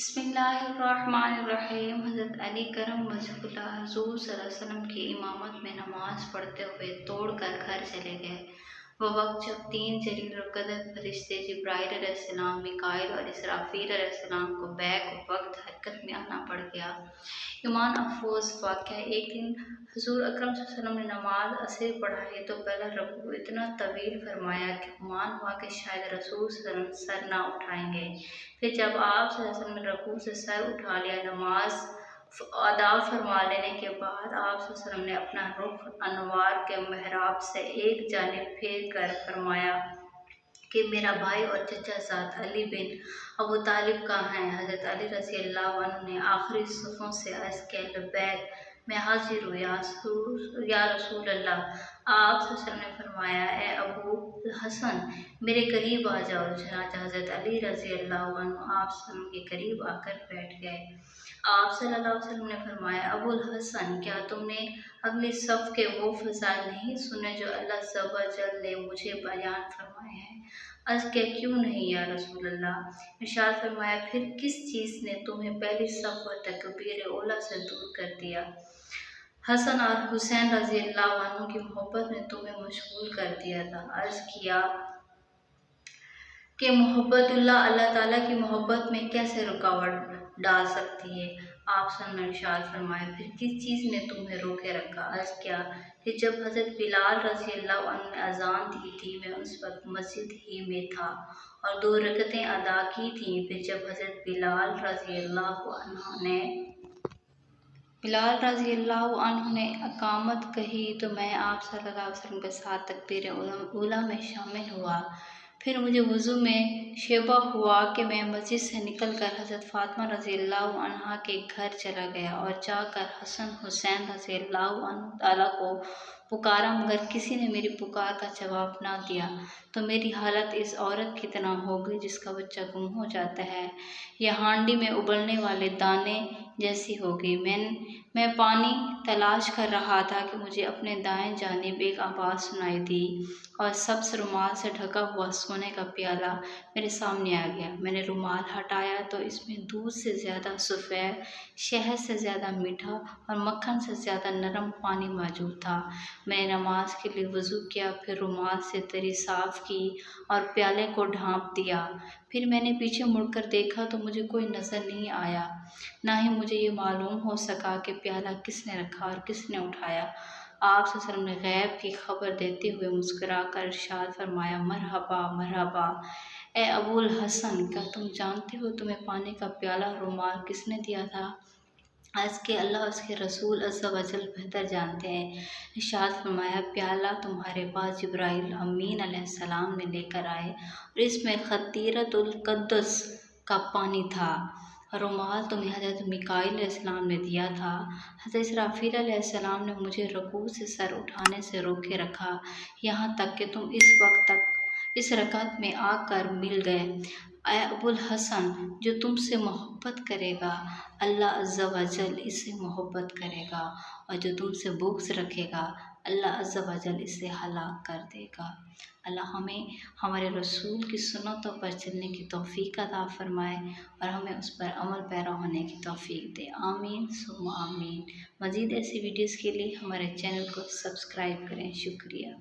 बिस्मिल्लाहिर्रहमानिर्रहीम। हज़रत अली करम वजहुल्लाह हुज़ूर सल्लल्लाहु अलैहि वसल्लम की इमामत में नमाज पढ़ते हुए तोड़कर घर चले गए। वह वक्त जब 3 जलील और कदर फरिश्ते जिब्राईल अलैहिस्सलाम, मिकाईल और इसराफील अलैहिस्सलाम को बैक वक्त हरकत में आना पड़ गया। ईमान अफरोज़ वाक़या, एक दिन हुज़ूर अकरम सल्लल्लाहु अलैहि वसल्लम ने नमाज असर पढ़ाई तो पहला रकू इतना तवील फरमाया कि गुमान हुआ कि शायद रसूल सल्लल्लाहु अलैहि वसल्लम सर ना उठाएंगे। फिर जब आप सल्लल्लाहु अलैहि वसल्लम ने रकू से सर उठा लिया, नमाज अदा फरमा लेने के बाद आप सल्लल्लाहु अलैहि वसल्लम ने अपना रुख अनवार के महराब से एक जानिब फेर कर फरमाया कि मेरा भाई और चचा साथ अली बिन अबू तालिब कहाँ हैं। हज़रत अली रज़ी अल्लाह अन्हु ने आखिरी सफ़ों से अर्ज़ किया, लब्बैक, मैं हाजिर हूँ या रसूल अल्लाह। आप सल्लल्लाहु अलैहि वसल्लम ने फरमाया, ए अबू हसन, मेरे करीब आ जाओ। चनाचा हज़रत अली रज़ी अल्लाह अन्हु आप सल्लल्लाहु अलैहि वसल्लम के करीब आकर बैठ गए। आप सल्लल्लाहु अलैहि वसल्लम ने फरमाया, अबुल हसन, क्या तुमने अगली सफ़ के वो फ़ज़ाइल नहीं सुने जो अल्लाह अज़्ज़ व जल ने मुझे बयान फरमाए हैं? अर्ज़ किया, क्यों नहीं या रसूल अल्लाह। इरशाद फरमाया, फिर किस चीज़ ने तुम्हें पहली सफ़ व तकबीर औला से दूर कर दिया? हसन और हुसैन रज़ी अल्लाह अन्हु की मोहब्बत ने तुम्हें मशगूल कर दिया था। अर्ज़ किया कि मोहब्बतुल्लाह, अल्लाह ताला की मोहब्बत में कैसे रुकावट डाल सकती है? आप सल्लल्लाहु अलैहि वसल्लम ने इरशाद फरमाया, फिर किस चीज़ ने तुम्हें रोके रखा? अर्ज़ किया कि जब हज़रत बिलाल रज़ी अल्लाह अन्हु ने अज़ान दी थी, मैं उस वक्त मस्जिद ही में था और 2 रकतें अदा की थी। फिर जब हज़रत बिलाल रज़ी अल्लाह ने अकामत कही तो मैं आप सल्लल्लाहु अलैहि वसल्लम के साथ तकबीर ऊला में शामिल हुआ। फिर मुझे वज़ू में शेबा हुआ कि मैं मस्जिद से निकलकर हज़रत फ़ातिमा रज़ी अल्लाह अन्हा के घर चला गया और जाकर हसन हुसैन रज़ी अल्लाह ताला को पुकारा, मगर किसी ने मेरी पुकार का जवाब ना दिया। तो मेरी हालत इस औरत की तरह हो गई जिसका बच्चा गुम हो जाता है या हांडी में उबलने वाले दाने जैसी हो गई। मैं पानी तलाश कर रहा था कि मुझे अपने दाएं जानिब एक आवाज़ सुनाई दी और सब्ज़ रुमाल से ढका हुआ सोने का प्याला मेरे सामने आ गया। मैंने रुमाल हटाया तो इसमें दूध से ज़्यादा सफ़ेद, शहद से ज़्यादा मीठा और मक्खन से ज़्यादा नरम पानी मौजूद था। मैंने नमाज के लिए वज़ू किया, फिर रुमाल से तरी साफ़ की और प्याले को ढाँप दिया। फिर मैंने पीछे मुड़कर देखा तो मुझे कोई नज़र नहीं आया, ना ही मुझे ये मालूम हो सका कि प्याला किसने रखा और किसने उठाया। आप सल्लल्लाहु अलैहि वसल्लम ने गैब की खबर देते हुए मुस्कुरा कर इरशाद फरमाया, मरहबा मरहबा, ए अबुल हसन, क्या तुम जानते हो तुम्हें पानी का प्याला रुमाल किसने दिया था? अर्ज़ के अल्लाह उसके रसूल अज़्ज़ व जल बेहतर जानते हैं। इरशाद फरमाया, प्याला तुम्हारे पास जिब्राईल अमीन अलैहिस्सलाम ने लेकर आए और इसमें खतीरतुल क़ुद्स का पानी था। रुमाल तुम्हें हज़रत मिकाईल अलैहिस्सलाम ने दिया था। हज़रत इसराफील अलैहिस्सलाम ने मुझे रुकू से सर उठाने से रोके रखा, यहाँ तक कि तुम इस रकअत में आकर मिल गए। ऐ अबुल हसन, जो तुमसे मोहब्बत करेगा अल्लाह अज़्ज़ व जल इससे मोहब्बत करेगा, और जो तुमसे बुग़्ज़ रखेगा अल्लाह अज़्ज़ व जल इसे हलाक कर देगा। अल्लाह हमें हमारे रसूल की सुन्नतों पर चलने की तौफ़ीक़ अता फ़रमाए और हमें उस पर अमल पैरा होने की तौफ़ीक़ दे। आमीन सुम्मा आमीन। मज़ीद ऐसी वीडियोज़ के लिए हमारे चैनल को सब्सक्राइब करें। शुक्रिया।